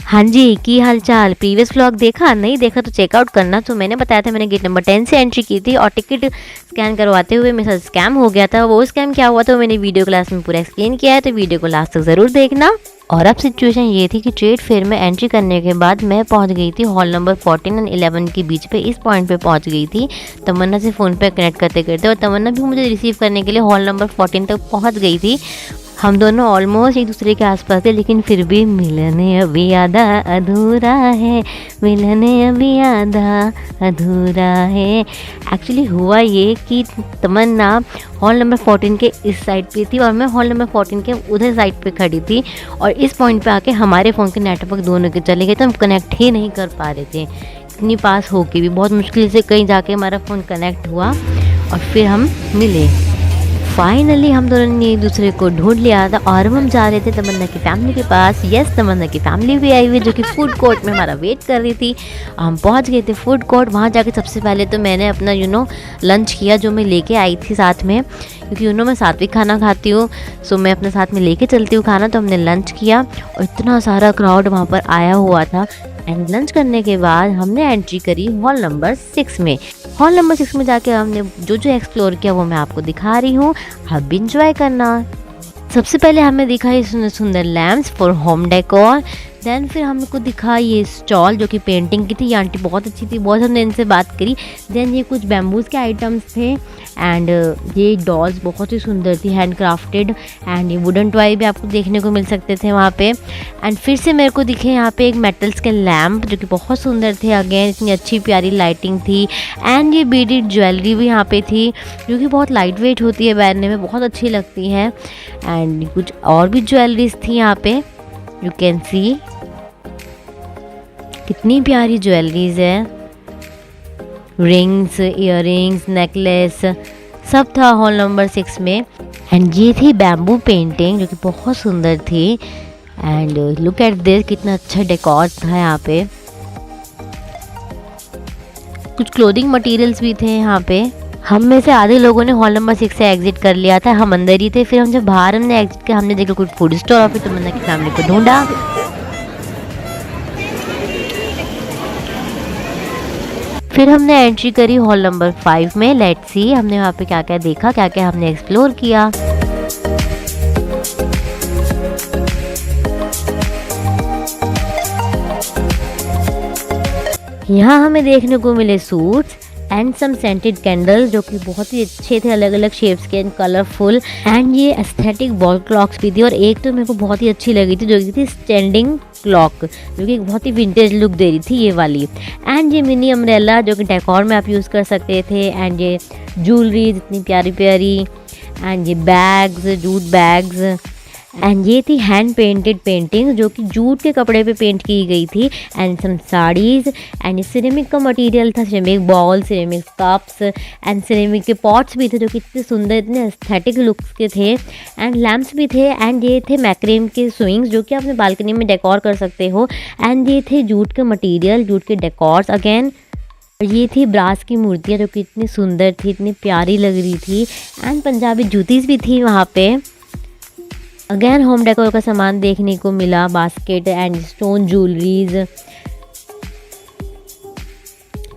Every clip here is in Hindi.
हाँ जी, की हाल-चाल? प्रीवियस व्लॉग देखा? नहीं देखा तो चेकआउट करना। तो मैंने बताया था मैंने गेट नंबर 10 से एंट्री की थी और टिकट स्कैन करवाते हुए मेरे साथ स्कैम हो गया था। वो स्कैम क्या हुआ था वो मैंने वीडियो क्लास में पूरा एक्सप्लेन किया है, तो वीडियो को लास्ट तक ज़रूर देखना। और अब सिचुएशन ये थी कि ट्रेड फेयर में एंट्री करने के बाद मैं पहुंच गई थी हॉल नंबर 14 एंड 11 के बीच पे, इस पॉइंट पे पहुंच गई थी तमन्ना से फ़ोन पे कनेक्ट करते करते, और तमन्ना भी मुझे रिसीव करने के लिए हॉल नंबर 14 तक पहुंच गई थी। हम दोनों ऑलमोस्ट एक दूसरे के आसपास थे, लेकिन फिर भी मिलने अभी आधा अधूरा है, मिलने अभी आधा अधूरा है। एक्चुअली हुआ ये कि तमन्ना हॉल नंबर 14 के इस साइड पे थी और मैं हॉल नंबर 14 के उधर साइड पे खड़ी थी, और इस पॉइंट पे आके हमारे फ़ोन के नेटवर्क दोनों के चले गए, तो हम कनेक्ट ही नहीं कर पा रहे थे। इतनी पास होके भी बहुत मुश्किल से कहीं जाके हमारा फ़ोन कनेक्ट हुआ और फिर हम मिले। फाइनली हम दोनों ने एक दूसरे को ढूंढ लिया था और हम जा रहे थे तमन्ना की फैमिली के पास। यस, तमन्ना की फैमिली भी आई हुई जो कि फूड कोर्ट में हमारा वेट कर रही थी। हम पहुंच गए थे फूड कोर्ट। वहां जाके सबसे पहले तो मैंने अपना लंच किया जो मैं लेके आई थी साथ में, क्योंकि मैं सात्विक खाना खाती हूँ, सो मैं अपने साथ में लेके चलती हूँ खाना। तो हमने लंच किया और इतना सारा क्राउड वहाँ पर आया हुआ था। एंड लंच करने के बाद हमने एंट्री करी हॉल नंबर 6 में। हॉल नंबर 6 में जाके हमने जो जो एक्सप्लोर किया वो मैं आपको दिखा रही हूँ, आप भी इंजॉय करना। सबसे पहले हमें दिखाई सुंदर सुंदर lamps for home decor. Then फिर हमको दिखा ये स्टॉल जो कि पेंटिंग की थी। ये आंटी बहुत अच्छी थी, बहुत हमने इनसे बात करी। देन ये कुछ बैम्बूज के आइटम्स थे एंड ये डॉल्स बहुत ही सुंदर थी, हैंड क्राफ्टेड। एंड ये वुडन टॉय भी आपको देखने को मिल सकते थे वहाँ पे। एंड फिर से मेरे को दिखे यहाँ पे एक मेटल्स के लैम्प जो कि बहुत सुंदर थे। अगेन इतनी अच्छी प्यारी लाइटिंग थी। एंड ये बीडेड ज्वेलरी भी यहाँ पे थी जो कि बहुत लाइट वेट होती है, पहनने में बहुत अच्छी लगती है। एंड कुछ और भी ज्वेलरीज थी यहाँ पे, यू कैन सी कितनी प्यारी ज्वेलरीज है। रिंग्स, इयररिंग्स, नेकलेस सब था हॉल नंबर 6 में। एंड ये थी बैम्बू पेंटिंग जो कि बहुत सुंदर थी। एंड लुक एट दिस, कितना अच्छा डेकोर था यहाँ पे। कुछ क्लोथिंग मटेरियल्स भी थे यहाँ पे। हम में से आधे लोगों ने हॉल नंबर 6 से एग्जिट कर लिया था, हम अंदर ही थे। फिर हम जब बाहर हमने एग्जिट किया, हमने देखा कुछ फूड स्टॉल और फिर तमन्ना की फैमिली को ढूंढा। फिर हमने एंट्री करी हॉल नंबर 5 में। लेट्स सी हमने वहाँ पे क्या क्या देखा, क्या क्या हमने एक्सप्लोर किया। यहाँ हमें देखने को मिले suits and some scented candles जो कि बहुत ही अच्छे थे, अलग अलग शेप्स के एंड कलरफुल। एंड ये एस्थेटिक वॉल क्लॉक्स भी थी, और एक तो मेरे को बहुत ही अच्छी लगी थी जो कि थी स्टैंडिंग क्लॉक, जो कि बहुत ही विंटेज लुक दे रही थी ये वाली। एंड ये मिनी अम्ब्रेला जो कि डेकोर में आप यूज़ कर सकते थे। एंड ये ज्वेलरीज इतनी प्यारी प्यारी। एंड ये बैग्स, जूट बैग्स। एंड ये थी हैंड पेंटेड पेंटिंग जो कि जूट के कपड़े पे पेंट की गई थी। And some saris. एंड ये सिरेमिक का मटेरियल था, ceramic bowl, ceramic cups and ceramic के पॉट्स भी थे जो कि इतने सुंदर, इतने एस्थेटिक लुक्स के थे। एंड लैम्प्स भी थे। एंड ये थे मैक्रेम के स्विंग्स जो कि आप अपने बालकनी में डेकोर कर सकते हो। एंड ये थे जूट के मटीरियल, जूट के डेकोर्स अगेन। ये थी ब्रास की मूर्तियाँ जो कि इतनी सुंदर थी, इतनी प्यारी लग रही थी। एंड पंजाबी जूतीज़ भी थी वहाँ पे। अगेन होम डेकोर का सामान देखने को मिला, basket and stone jewelleries,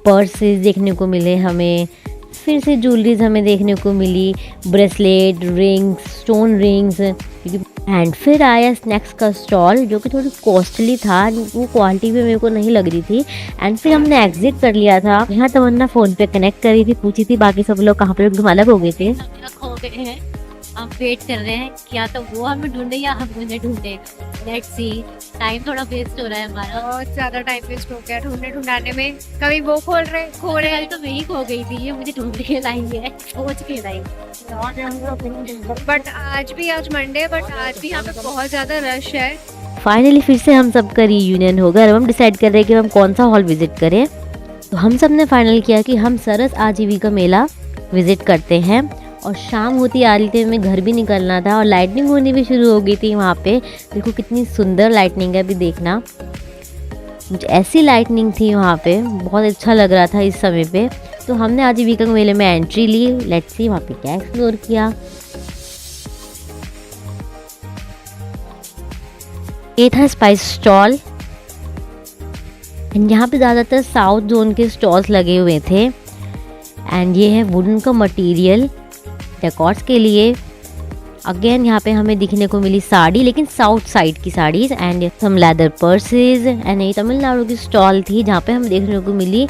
purses देखने को मिले हमें। फिर से ज्वेलरीज हमें देखने को मिली, bracelet, rings, stone rings. And फिर आया स्नैक्स का स्टॉल जो कि थोड़ी कॉस्टली था, वो क्वालिटी भी मेरे को नहीं लग रही थी। एंड फिर हमने एग्जिट कर लिया था। यहाँ तमन्ना फ़ोन पे कनेक्ट करी थी, पूछी थी बाकी सब लोग कहाँ पर, अलग हो गए थे। खो गए हैं, हम वेट कर रहे हैं कि या तो वो हमें ढूंढे या हम उन्हें ढूंढे। लेट्स सी, टाइम थोड़ा वेस्ट हो रहा है हमारा, बहुत ज्यादा टाइम वेस्ट हो गया ढूंढाने में। कभी वो खो रहे तो मैं ही खो गई थी, ये मुझे ढूंढ के लाई है, खोज के लाई। बट आज मंडे, बट आज भी यहाँ पे बहुत ज्यादा रश है। फाइनली फिर से हम सबका रीयूनियन होगा। अब हम डिसाइड कर रहे हैं कि हम कौन सा हॉल विजिट करें। तो हम सब ने फाइनल किया कि हम सरस आजीविका मेला विजिट करते हैं। और शाम होती आ रही थी, हमें घर भी निकलना था और लाइटनिंग होनी भी शुरू हो गई थी वहाँ पे। देखो कितनी सुंदर लाइटनिंग है, अभी देखना। कुछ ऐसी लाइटनिंग थी वहाँ पे, बहुत अच्छा लग रहा था इस समय पे। तो हमने आजीविका मेले में एंट्री ली। लेट्स सी वहाँ पे क्या एक्सप्लोर किया। ये था स्पाइस स्टॉल। एंड यहाँ पे ज़्यादातर साउथ जोन के स्टॉल्स लगे हुए थे। एंड ये है वुडन का मटेरियल डेकोर्स के लिए। अगेन यहाँ पे हमें दिखने को मिली साड़ी, लेकिन साउथ साइड की saris and some leather purses. And ये तमिलनाडु की स्टॉल थी जहाँ पे हम देखने को मिली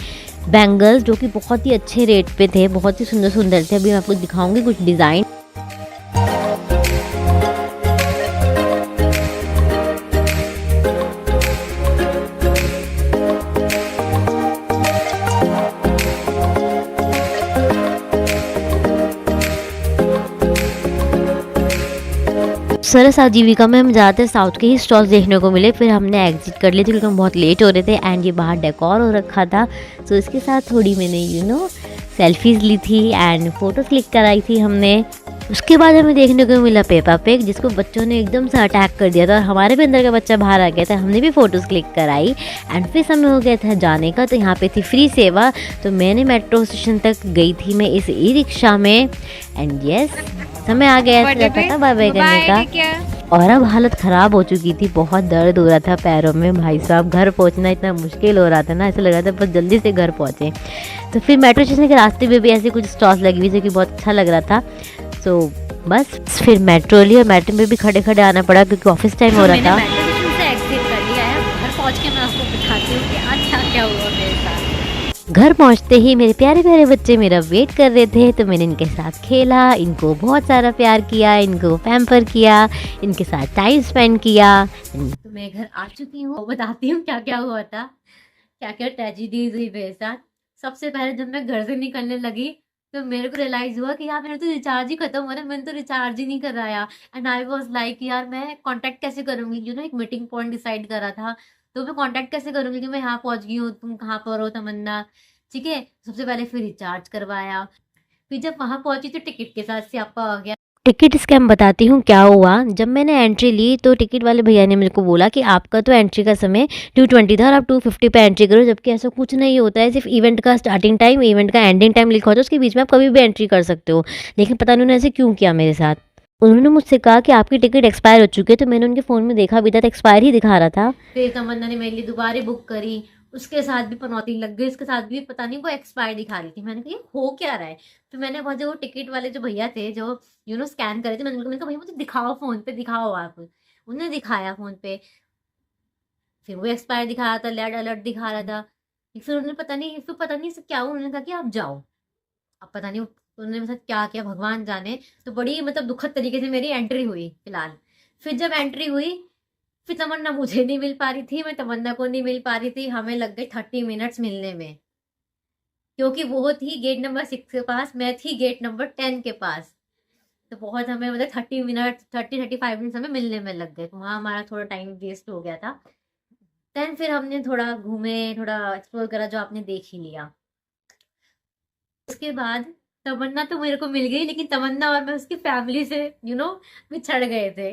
बैंगल्स, जो कि बहुत ही अच्छे रेट पे थे, बहुत ही सुंदर सुंदर थे। अभी मैं आपको दिखाऊंगी कुछ डिज़ाइन। सरस आजीविका में हम ज़्यादातर साउथ के ही स्टॉल्स देखने को मिले। फिर हमने एग्जिट कर लिए थे क्योंकि हम बहुत लेट हो रहे थे। एंड ये बाहर डेकोर हो रखा था, तो इसके साथ थोड़ी मैंने सेल्फीज़ ली थी एंड फ़ोटोज़ क्लिक कराई थी हमने। उसके बाद हमें देखने को मिला पेपा पिग, जिसको बच्चों ने एकदम से अटैक कर दिया था और हमारे भी अंदर का बच्चा बाहर आ गया था। हमने भी फ़ोटोज़ क्लिक कराई एंड फिर समय हो गया था जाने का। तो यहाँ पे थी फ्री सेवा, तो मैंने मेट्रो स्टेशन तक गई थी मैं इस ई रिक्शा में। एंड यस, समय आ गया था बाय बाय करने का। और अब हालत ख़राब हो चुकी थी, बहुत दर्द हो रहा था पैरों में। भाई साहब, घर पहुंचना इतना मुश्किल हो रहा था ना, ऐसा लग रहा था बस जल्दी से घर पहुंचे। तो फिर मेट्रो स्टेशन के रास्ते में भी ऐसे कुछ स्टॉल्स लगी हुई, जो कि बहुत अच्छा लग रहा था। सो बस फिर मेट्रो ली और मेट्रो में भी खड़े खड़े आना पड़ा क्योंकि ऑफिस टाइम हो रहा था। मेट्रो स्टेशन से एग्जिट कर लिया है। घर पहुंच के मैं आपको दिखाती हूँ कि अच्छा क्या हुआ मेरे साथ। घर पहुंचते ही मेरे प्यारे प्यारे बच्चे मेरा वेट कर रहे थे, तो मैंने इनके साथ खेला, इनको बहुत सारा प्यार किया, इनको पैम्पर किया, इनके साथ टाइम स्पेंड किया। तो मैं घर आ चुकी हूँ, बताती हूँ क्या क्या हुआ था, क्या क्या ट्रेजेडीज हुई मेरे साथ। सबसे पहले जब मैं घर से निकलने लगी तो मेरे को रियलाइज हुआ कि यार मेरा तो रिचार्ज ही खत्म हो रहा है, मैंने तो रिचार्ज ही नहीं कराया। एंड आई वाज लाइक यार मैं कांटेक्ट कैसे करूंगी, एक मीटिंग पॉइंट डिसाइड करा था, तो मैं कांटेक्ट कैसे करूंगी कि मैं यहाँ पहुंच गई हूँ, तुम कहाँ पर हो तमन्ना। ठीक है, सबसे पहले फिर रिचार्ज करवाया। फिर जब वहां पहुंची तो टिकट के साथ स्यापा आ गया। टिकट स्कैम बताती हूँ क्या हुआ। जब मैंने एंट्री ली तो टिकट वाले भैया ने मेरे को बोला कि आपका तो एंट्री का समय 2:20 था और आप 2:50 पे एंट्री करो, जबकि ऐसा कुछ नहीं होता है। सिर्फ इवेंट का स्टार्टिंग टाइम, इवेंट का एंडिंग टाइम लिखा होता है, उसके बीच में आप कभी भी एंट्री कर सकते हो। लेकिन पता नहीं उन्होंने ऐसे क्यों किया मेरे साथ। उन्होंने मुझसे कहा कि आपकी टिकट एक्सपायर हो चुकी है, तो मैंने उनके फ़ोन में देखा भी था तो एक्सपायर ही दिखा रहा था। फिर तमन्ना ने मेरे लिए दोबारा बुक करी, उसके साथ भी पनौती लग गई, उसके साथ भी पता नहीं वो एक्सपायर दिखा रही थी। मैंने कहा ये हो क्या रहा है। फिर मैंने वहाँ जो वो टिकट वाले जो भैया थे जो स्कैन करे थे, मैंने कहा भैया मुझे दिखाओ, फोन पे दिखाओ आप। उन्होंने दिखाया फोन पे, फिर वो एक्सपायर दिखा रहा था, रेड अलर्ट दिखा रहा था। फिर उन्होंने पता नहीं से क्या हुआ, उन्होंने कहा कि आप जाओ। अब पता नहीं उन्होंने मेरे साथ क्या किया भगवान जाने। तो बड़ी दुखद तरीके से मेरी एंट्री हुई फिलहाल। फिर जब एंट्री हुई, फिर तमन्ना मुझे नहीं मिल पा रही थी, मैं तमन्ना को नहीं मिल पा रही थी। हमें लग गए 30 मिनट्स मिलने में, क्योंकि वो थी गेट नंबर 6 के पास, मैं थी गेट नंबर 10 के पास। तो बहुत हमें 30-35 मिनट्स हमें मिलने में लग गए। तो वहाँ हमारा थोड़ा टाइम वेस्ट हो गया था। देन फिर हमने थोड़ा घूमे, थोड़ा एक्सप्लोर करा, जो आपने देख ही लिया। उसके बाद तमन्ना तो मेरे को मिल गई, लेकिन तमन्ना और मैं उसकी फैमिली से बिछड़ गए थे।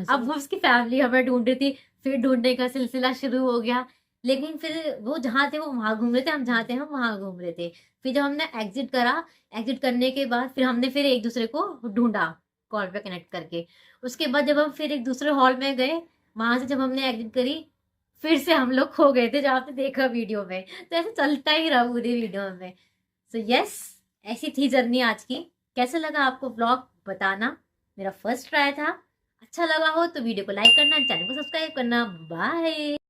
अब वो उसकी फैमिली हमें ढूंढ रही थी, फिर ढूंढने का सिलसिला शुरू हो गया। लेकिन फिर वो जहाँ थे वो वहां घूम रहे थे, हम जहाँ थे हम वहां घूम रहे थे। फिर जब हमने एग्जिट करा, एग्जिट करने के बाद फिर हमने फिर एक दूसरे को ढूंढा कॉल पे कनेक्ट करके। उसके बाद जब हम फिर एक दूसरे हॉल में गए, वहां से जब हमने एग्जिट करी, फिर से हम लोग खो गए थे, जो आपने देखा वीडियो में। तो ऐसे चलता ही रहा पूरी वीडियो में। सो यस, ऐसी थी जर्नी आज की। कैसा लगा आपको ब्लॉग बताना। मेरा फर्स्ट ट्राई था। अच्छा लगा हो तो वीडियो को लाइक करना, चैनल को सब्सक्राइब करना। बाय।